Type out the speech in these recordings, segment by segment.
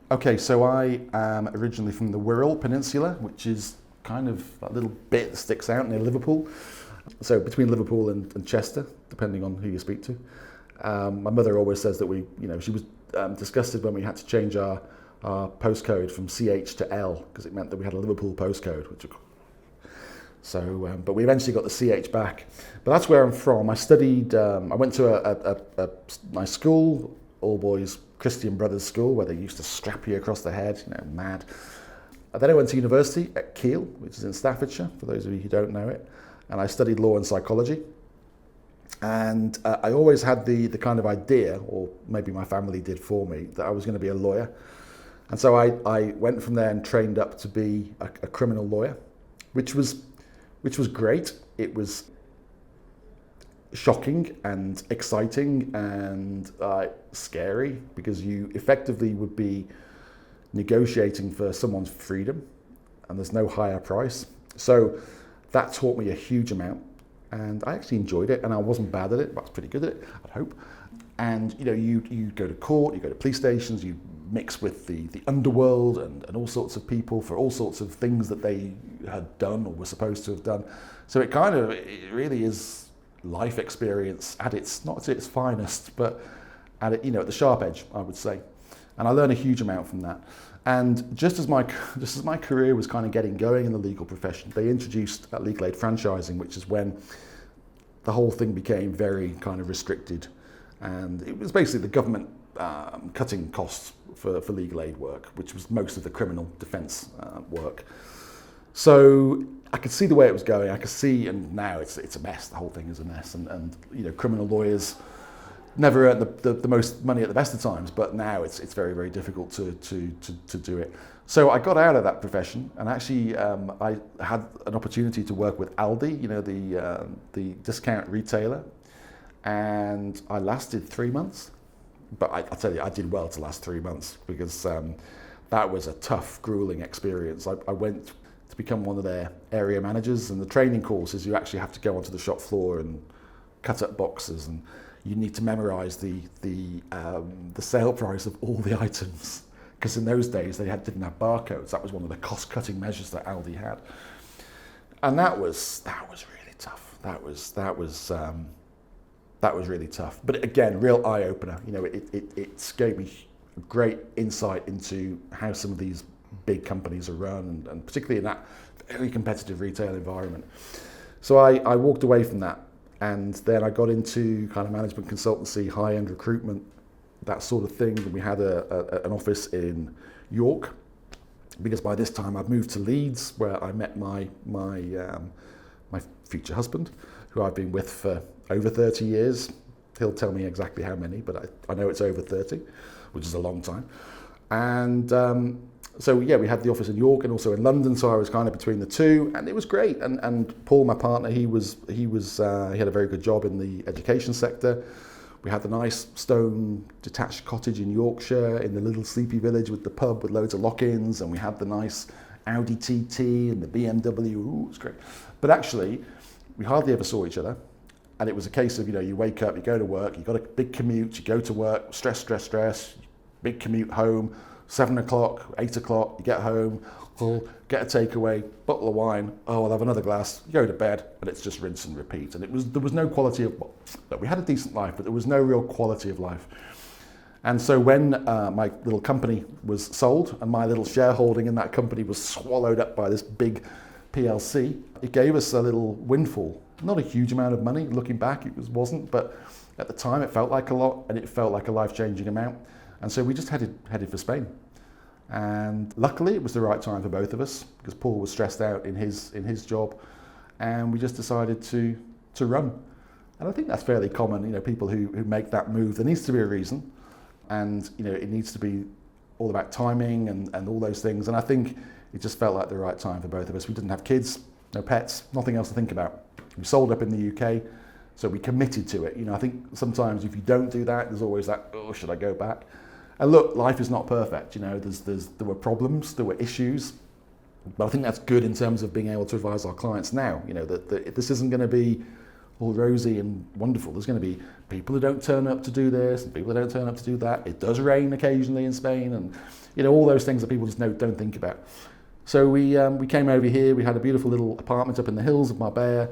Okay, so I am originally from the Wirral Peninsula, which is kind of a little bit that sticks out near Liverpool. So between Liverpool and Chester, depending on who you speak to. My mother always says that she was disgusted when we had to change our postcode from CH to L because it meant that we had a Liverpool postcode, but we eventually got the CH back. But that's where I'm from. I studied, I went to a nice school, all boys Christian Brothers School, where they used to strap you across the head, mad. Then I went to university at Keele, which is in Staffordshire, for those of you who don't know it, and I studied law and psychology. And I always had the kind of idea, or maybe my family did for me, that I was going to be a lawyer. And so I went from there and trained up to be a criminal lawyer, which was great. It was shocking and exciting and scary, because you effectively would be negotiating for someone's freedom, and there's no higher price. So that taught me a huge amount, and I actually enjoyed it, and I wasn't bad at it, but I was pretty good at it, I'd hope. And you go to court, you go to police stations, you mix with the underworld and all sorts of people for all sorts of things that they had done or were supposed to have done. So it really is life experience at its, not at its finest, but at the sharp edge, I would say. And I learned a huge amount from that. And just as my career was kind of getting going in the legal profession, they introduced legal aid franchising, which is when the whole thing became very kind of restricted. And it was basically the government cutting costs for legal aid work, which was most of the criminal defence work. So I could see the way it was going. I could see, and now it's a mess. The whole thing is a mess. And criminal lawyers never earn the most money at the best of times, but now it's very, very difficult to do it. So I got out of that profession, and actually I had an opportunity to work with Aldi, the discount retailer, and I lasted 3 months. But I tell you, I did well to last 3 months, because that was a tough, grueling experience. I went to become one of their area managers, and the training courses, you actually have to go onto the shop floor and cut up boxes, and you need to memorize the sale price of all the items, because in those days they didn't have barcodes. That was one of the cost-cutting measures that Aldi had, and that was really tough. That was really tough. But again, real eye opener. It gave me great insight into how some of these big companies are run, and particularly in that very competitive retail environment. So I walked away from that, and then I got into kind of management consultancy, high-end recruitment, that sort of thing. And we had an office in York, because by this time I'd moved to Leeds, where I met my future husband, who I've been with for over 30 years. He'll tell me exactly how many, but I know it's over 30, which is a long time. And so we had the office in York and also in London, so I was kind of between the two, and it was great. And Paul, my partner, he had a very good job in the education sector. We had the nice stone detached cottage in Yorkshire, in the little sleepy village with the pub with loads of lock-ins, and we had the nice Audi TT and the BMW. Ooh, it was great. But actually, we hardly ever saw each other. And it was a case of, you wake up, you go to work, you got a big commute, you go to work, stress, big commute home, 7 o'clock, 8 o'clock, you get home, get a takeaway, bottle of wine, I'll have another glass, you go to bed, and it's just rinse and repeat. And there was no quality of, we had a decent life, but there was no real quality of life. And so when my little company was sold, and my little shareholding in that company was swallowed up by this big PLC, it gave us a little windfall. Not a huge amount of money, looking back it wasn't, but at the time it felt like a lot, and it felt like a life-changing amount. And so we just headed for Spain. And luckily it was the right time for both of us, because Paul was stressed out in his job, and we just decided to run. And I think that's fairly common, people who make that move. There needs to be a reason, and it needs to be all about timing and all those things. And I think it just felt like the right time for both of us. We didn't have kids, no pets, nothing else to think about. We sold up in the UK, so we committed to it. I think sometimes if you don't do that, there's always that, should I go back? And look, life is not perfect. There were problems, there were issues, but I think that's good in terms of being able to advise our clients now. That this isn't going to be all rosy and wonderful. There's going to be people who don't turn up to do this and people who don't turn up to do that. It does rain occasionally in Spain, and all those things that people just don't think about. So we came over here. We had a beautiful little apartment up in the hills of Marbella,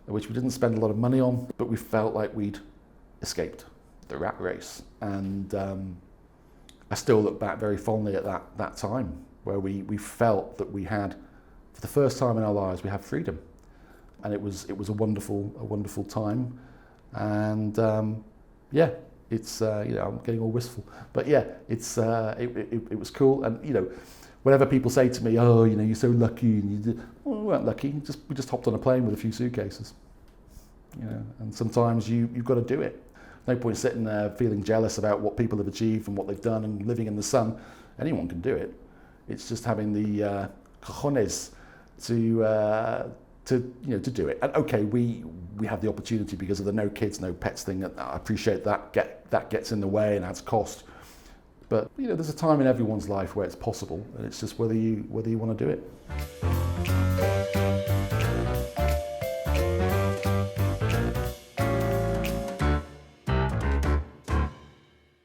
which we didn't spend a lot of money on, but we felt like we'd escaped the rat race. And I still look back very fondly at that time where we felt that we had, for the first time in our lives, we had freedom. And it was a wonderful time. And it's I'm getting all wistful, but yeah, it was cool. And whenever people say to me, oh, you're so lucky, and we weren't lucky. We just hopped on a plane with a few suitcases. And sometimes you've got to do it. No point sitting there feeling jealous about what people have achieved and what they've done and living in the sun. Anyone can do it. It's just having the cojones to do it. And okay, we have the opportunity because of the no kids, no pets thing. I appreciate that gets in the way and adds cost. But there's a time in everyone's life where it's possible, and it's just whether you want to do it.